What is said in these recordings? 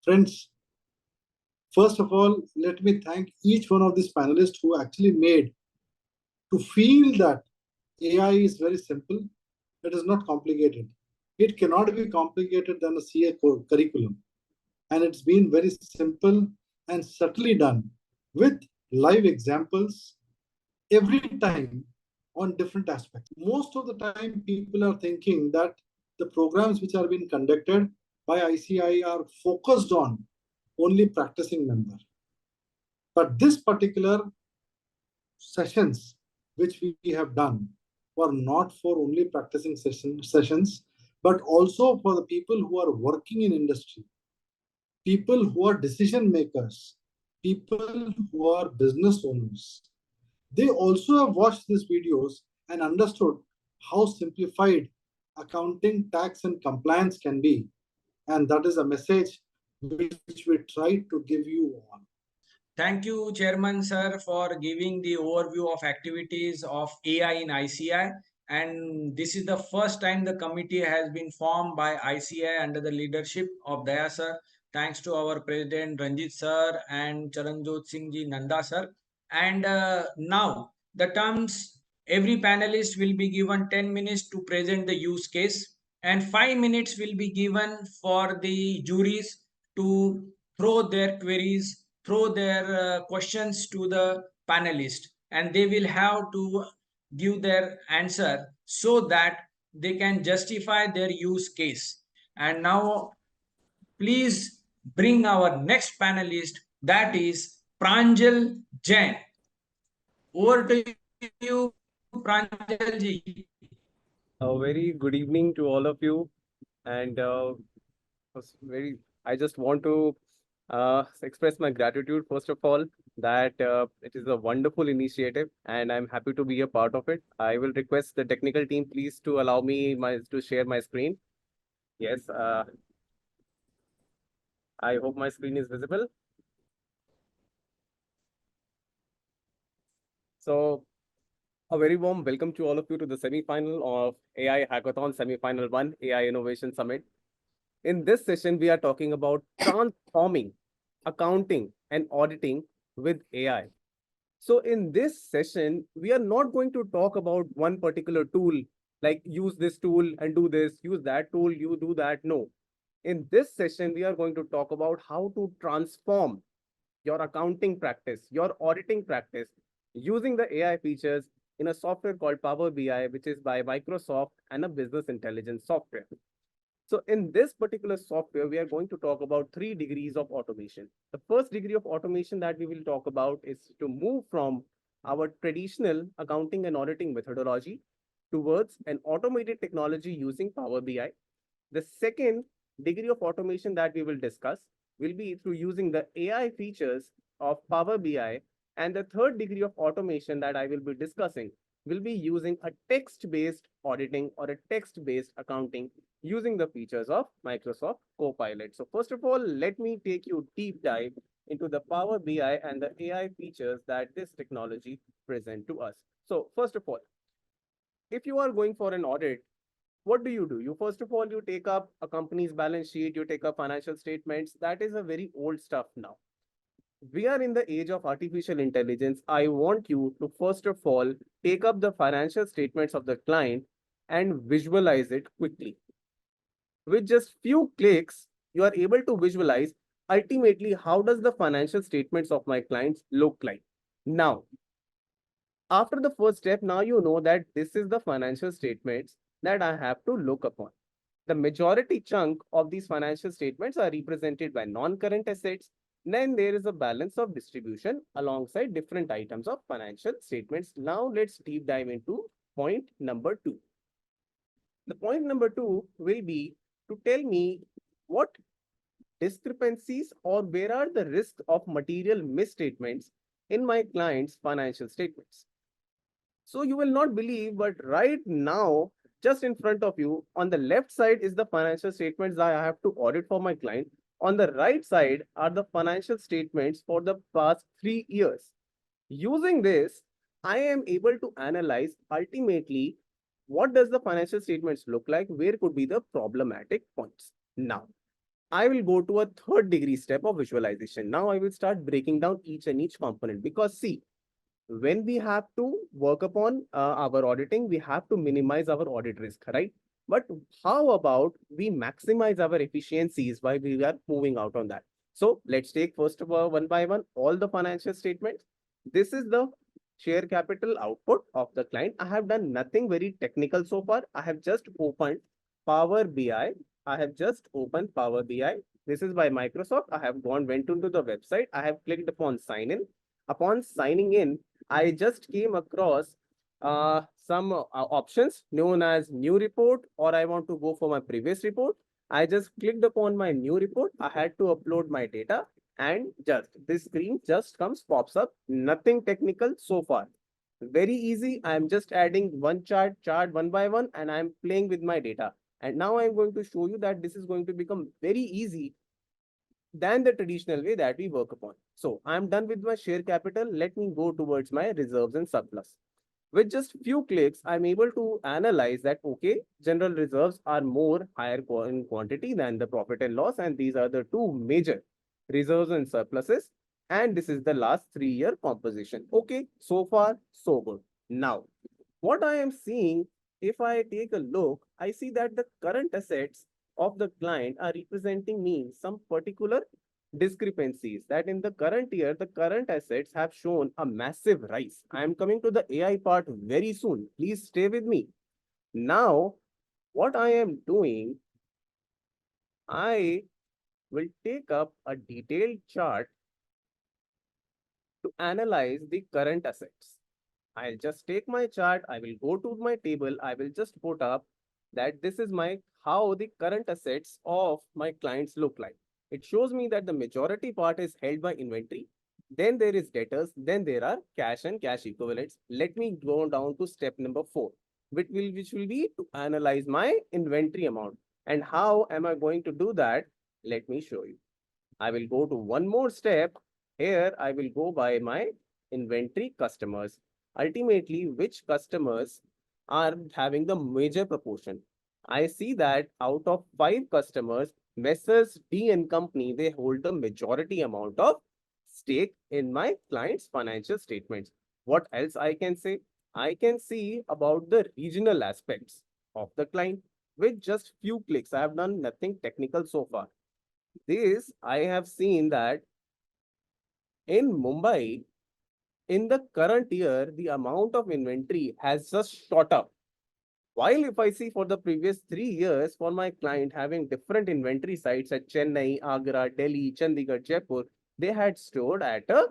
Friends, first of all, let me thank each one of these panelists who actually made to feel that AI is very simple. It is not complicated. It cannot be complicated than a CA curriculum. And it's been very simple and subtly done with live examples every time on different aspects. Most of the time, people are thinking that the programs which are being conducted by ICAI are focused on only practicing member. But this particular sessions which we have done were not for only practicing sessions, but also for the people who are working in industry, people who are decision makers, people who are business owners. They also have watched these videos and understood how simplified accounting, tax, and compliance can be. And that is a message which we try to give you all. Thank you, Chairman Sir, for giving the overview of activities of AI in ICAI. And this is the first time the committee has been formed by ICAI under the leadership of Daya Sir. Thanks to our President Ranjit Sir and Charanjot Singh Ji Nanda Sir. And now the terms, every panelist will be given 10 minutes to present the use case, and 5 minutes will be given for the juries to throw their queries, throw their questions to the panelist, and they will have to give their answer so that they can justify their use case. And now please bring our next panelist, that is Pranjal Jain. Over to you, Pranjal ji. A very good evening to all of you, and I just want to express my gratitude first of all that it is a wonderful initiative, and I'm happy to be a part of it. I will request the technical team please to allow me to share my screen. Yes, I hope my screen is visible. So, a very warm welcome to all of you to the semi-final of AI Hackathon Semi-Final 1 AI Innovation Summit. In this session, we are talking about transforming accounting and auditing with AI. So in this session, we are not going to talk about one particular tool, like use this tool and do this, use that tool, you do that. No. In this session, we are going to talk about how to transform your accounting practice, your auditing practice, using the AI features in a software called Power BI, which is by Microsoft and a business intelligence software. So in this particular software, we are going to talk about 3 degrees of automation. The first degree of automation that we will talk about is to move from our traditional accounting and auditing methodology towards an automated technology using Power BI. The second degree of automation that we will discuss will be through using the AI features of Power BI. And the third degree of automation that I will be discussing will be using a text-based auditing or a text-based accounting using the features of Microsoft Copilot. So first of all, let me take you deep dive into the Power BI and the AI features that this technology present to us. So first of all, if you are going for an audit, what do? You first of all, you take up a company's balance sheet, you take up financial statements. That is a very old stuff now. We are in the age of artificial intelligence. I want you to first of all take up the financial statements of the client and visualize it quickly. With just few clicks, you are able to visualize ultimately how does the financial statements of my clients look like. Now, after the first step, now you know that this is the financial statements that I have to look upon. The majority chunk of these financial statements are represented by non-current assets. Then there is a balance of distribution alongside different items of financial statements. Now let's deep dive into point number 2. The point number 2 will be to tell me what discrepancies or where are the risks of material misstatements in my client's financial statements. So you will not believe, but right now, just in front of you, on the left side is the financial statements that I have to audit for my client. On the right side are the financial statements for the past 3 years. Using this, I am able to analyze ultimately what does the financial statements look like, where could be the problematic points. Now, I will go to a third degree step of visualization. Now I will start breaking down each and each component, because see, when we have to work upon our auditing, we have to minimize our audit risk, right? But how about we maximize our efficiencies while we are moving out on that? So let's take first of all, one by one, all the financial statements. This is the share capital output of the client. I have done nothing very technical so far. I have just opened Power BI. I have just opened Power BI. This is by Microsoft. I have went into the website. I have clicked upon sign in. Upon signing in, I just came across some options known as new report, or I want to go for my previous report. I just clicked upon my new report. I had to upload my data, and just this screen just pops up. Nothing technical so far. Very easy. I'm just adding one chart one by one, and I'm playing with my data. And now I'm going to show you that this is going to become very easy than the traditional way that we work upon. So I'm done with my share capital. Let me go towards my reserves and surplus. With just few clicks, I'm able to analyze that, okay, general reserves are more higher in quantity than the profit and loss. And these are the two major reserves and surpluses. And this is the last 3-year composition. Okay, so far, so good. Now, what I am seeing, if I take a look, I see that the current assets of the client are representing me some particular discrepancies, that in the current year, the current assets have shown a massive rise. I am coming to the AI part very soon. Please stay with me. Now, what I am doing, I will take up a detailed chart to analyze the current assets. I'll just take my chart. I will go to my table. I will just put up that this is my how the current assets of my clients look like. It shows me that the majority part is held by inventory. Then there is debtors. Then there are cash and cash equivalents. Let me go down to step number 4, which will be to analyze my inventory amount. And how am I going to do that? Let me show you. I will go to one more step. Here I will go by my inventory customers. Ultimately, which customers are having the major proportion? I see that out of 5 customers, Messrs. D and Company, they hold the majority amount of stake in my client's financial statements. What else I can say? I can see about the regional aspects of the client with just few clicks. I have done nothing technical so far. This, I have seen that in Mumbai, in the current year, the amount of inventory has just shot up. While if I see for the previous 3 years, for my client having different inventory sites at Chennai, Agra, Delhi, Chandigarh, Jaipur, they had stored at a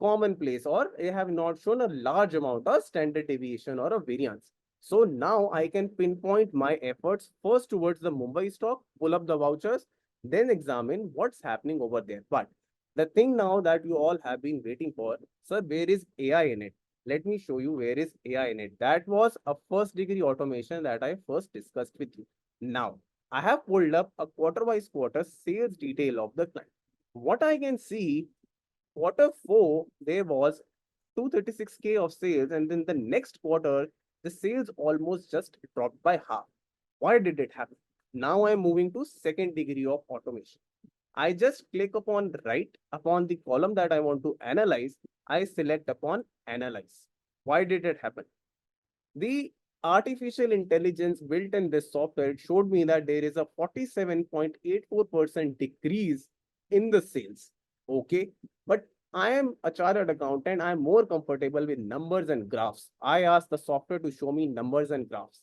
common place, or they have not shown a large amount of standard deviation or a variance. So now I can pinpoint my efforts first towards the Mumbai stock, pull up the vouchers, then examine what's happening over there. But the thing now that you all have been waiting for, sir, where is AI in it? Let me show you where is AI in it. That was a first degree automation that I first discussed with you. Now, I have pulled up a quarter-wise quarter sales detail of the client. What I can see, quarter 4, there was 236K of sales, and then the next quarter, the sales almost just dropped by half. Why did it happen? Now I'm moving to second degree of automation. I just click upon right upon the column that I want to analyze. I select upon analyze. Why did it happen? The artificial intelligence built in this software showed me that there is a 47.84% decrease in the sales. Okay, but I am a chartered accountant. I'm more comfortable with numbers and graphs. I asked the software to show me numbers and graphs.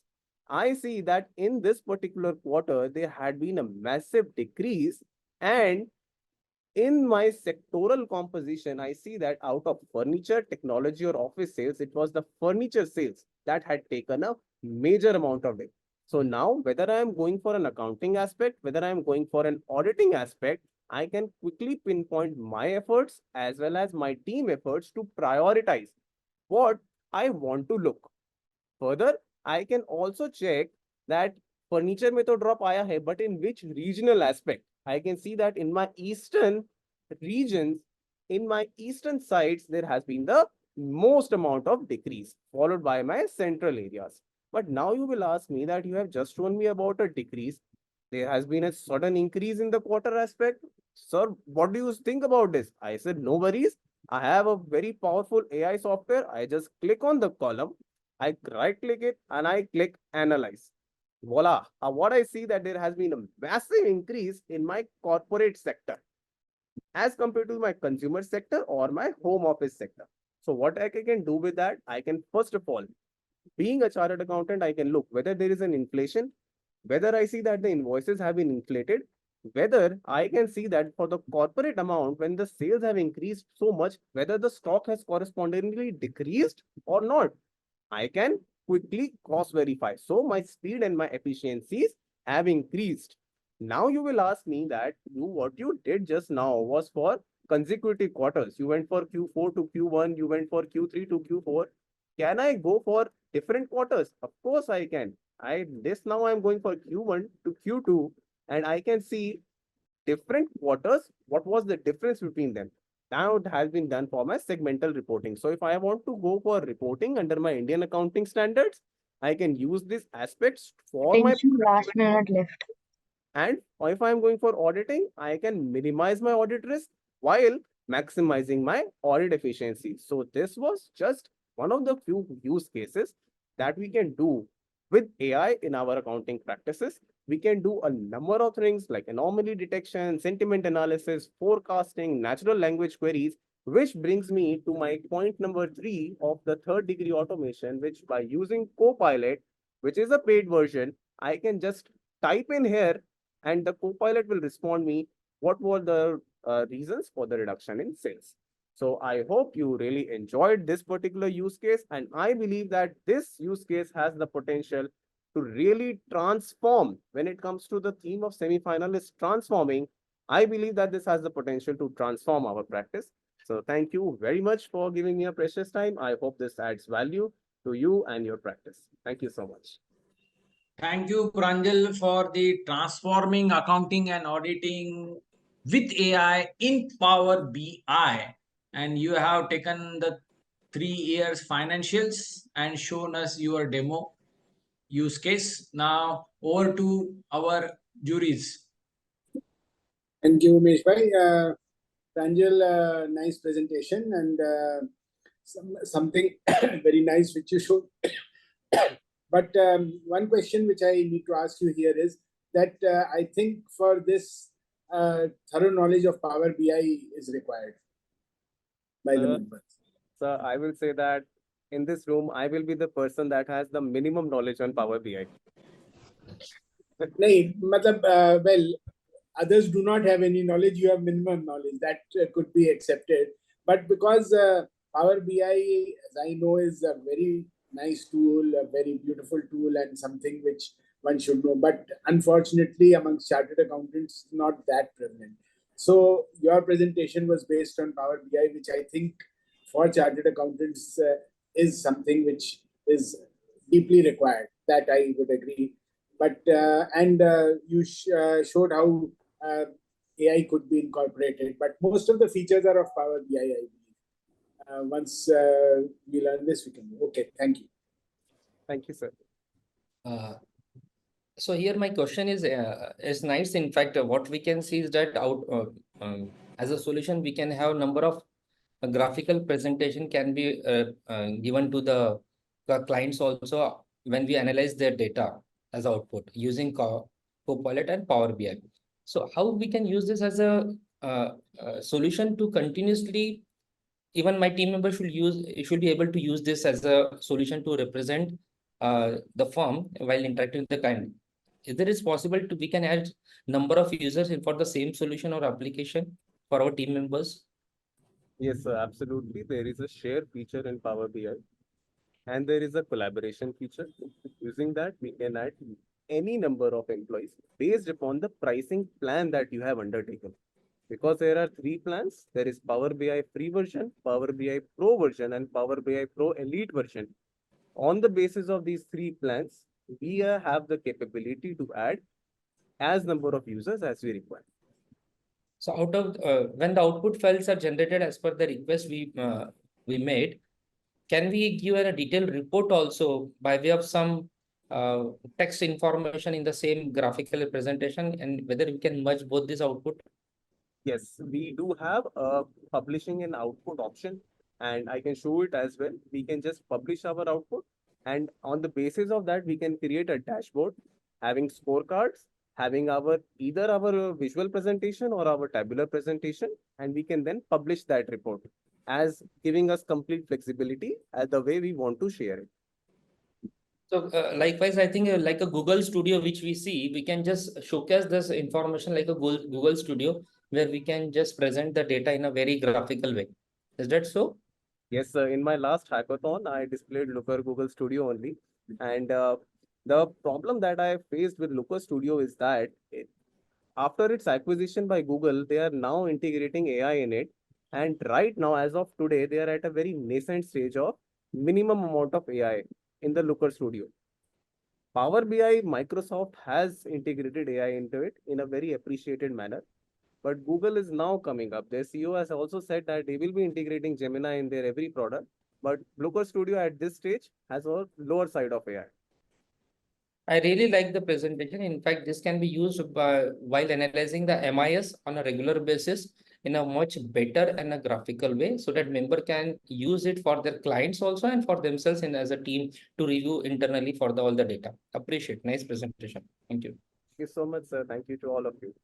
I see that in this particular quarter, there had been a massive decrease, and in my sectoral composition, I see that out of furniture, technology, or office sales, it was the furniture sales that had taken a major amount of it. So now, whether I am going for an accounting aspect, whether I am going for an auditing aspect, I can quickly pinpoint my efforts as well as my team efforts to prioritize what I want to look. Further, I can also check that furniture में तो drop आया है, but in which regional aspect? I can see that in my eastern regions, in my eastern sites, there has been the most amount of decrease, followed by my central areas. But now you will ask me that you have just shown me about a decrease. there has been a sudden increase in the quarter aspect. Sir, what do you think about this? I said, no worries. I have a very powerful AI software. I just click on the column, I right click it, and I click analyze. Voila. What I see that there has been a massive increase in my corporate sector as compared to my consumer sector or my home office sector. So what I can do with that, I can first of all, being a chartered accountant, I can look whether there is an inflation, whether I see that the invoices have been inflated, whether I can see that for the corporate amount, when the sales have increased so much, whether the stock has correspondingly decreased or not. I can quickly cross verify. So my speed and my efficiencies have increased. Now you will ask me that what you did just now was for consecutive quarters. You went for Q4 to Q1, you went for Q3 to Q4. Can I go for different quarters? Of course I can. Now I'm going for Q1 to Q2, and I can see different quarters. What was the difference between them? Now it has been done for my segmental reporting. So if I want to go for reporting under my Indian accounting standards, I can use these aspects for my Attention, last minute left. and if I'm going for auditing, I can minimize my audit risk while maximizing my audit efficiency. So this was just one of the few use cases that we can do with AI in our accounting practices. We can do a number of things like anomaly detection, sentiment analysis, forecasting, natural language queries, which brings me to my point number 3 of the third degree automation, which by using Copilot, which is a paid version, I can just type in here and the Copilot will respond me what were the reasons for the reduction in sales. So I hope you really enjoyed this particular use case, and I believe that this use case has the potential to really transform when it comes to the theme of semi-finalists transforming. I believe that this has the potential to transform our practice. So thank you very much for giving me a precious time. I hope this adds value to you and your practice. Thank you so much. Thank you, Pranjal, for the transforming accounting and auditing with AI in Power BI. And you have taken the 3 years financials and shown us your demo use case. Now over to our juries. Thank you, Umesh bhai. Pranjal, nice presentation and something very nice which you showed. But one question which I need to ask you here is that I think for this thorough knowledge of Power BI is required by the members. So I will say that in this room, I will be the person that has the minimum knowledge on Power BI. Nahin, matlab, well, others do not have any knowledge, you have minimum knowledge, that could be accepted. But because Power BI, as I know, is a very nice tool, a very beautiful tool, and something which one should know. But unfortunately, amongst chartered accountants, not that prevalent. So your presentation was based on Power BI, which I think for chartered accountants is something which is deeply required. That I would agree. But you showed how AI could be incorporated. But most of the features are of Power BI, I believe. Once we learn this, we can. Okay, thank you. Thank you, sir. So here my question is nice. In fact, what we can see is that as a solution, we can have number of graphical presentation can be given to the clients also when we analyze their data as output using Copilot and Power BI. So how we can use this as a solution to continuously, even my team member should be able to use this as a solution to represent the firm while interacting with the client. Is it possible we can add number of users for the same solution or application for our team members? Yes, sir, absolutely. There is a share feature in Power BI, and there is a collaboration feature. Using that, we can add any number of employees based upon the pricing plan that you have undertaken. Because there are 3 plans, there is Power BI free version, Power BI Pro version, and Power BI Pro Elite version. On the basis of these 3 plans, we have the capability to add as number of users as we require. So out of when the output files are generated as per the request we made, can we give a detailed report also by way of some text information in the same graphical representation, and whether we can merge both this output? Yes, we do have a publishing and output option, and I can show it as well. We can just publish our output, and on the basis of that, we can create a dashboard having scorecards, having either our visual presentation or our tabular presentation, and we can then publish that report as giving us complete flexibility as the way we want to share it. So likewise, I think like a Google Studio, which we see, we can just showcase this information like a Google Studio, where we can just present the data in a very graphical way. Is that so? Yes, in my last hackathon, I displayed Looker Google Studio only. And the problem that I faced with Looker Studio is that after its acquisition by Google, they are now integrating AI in it. And right now, as of today, they are at a very nascent stage of minimum amount of AI in the Looker Studio. Power BI, Microsoft has integrated AI into it in a very appreciated manner. But Google is now coming up. Their CEO has also said that they will be integrating Gemini in their every product. But Looker Studio at this stage has a lower side of AI. I really like the presentation. In fact, this can be used while analyzing the MIS on a regular basis in a much better and a graphical way, so that member can use it for their clients also and for themselves and as a team to review internally for all the data. Appreciate. Nice presentation. Thank you. Thank you so much, sir. Thank you to all of you.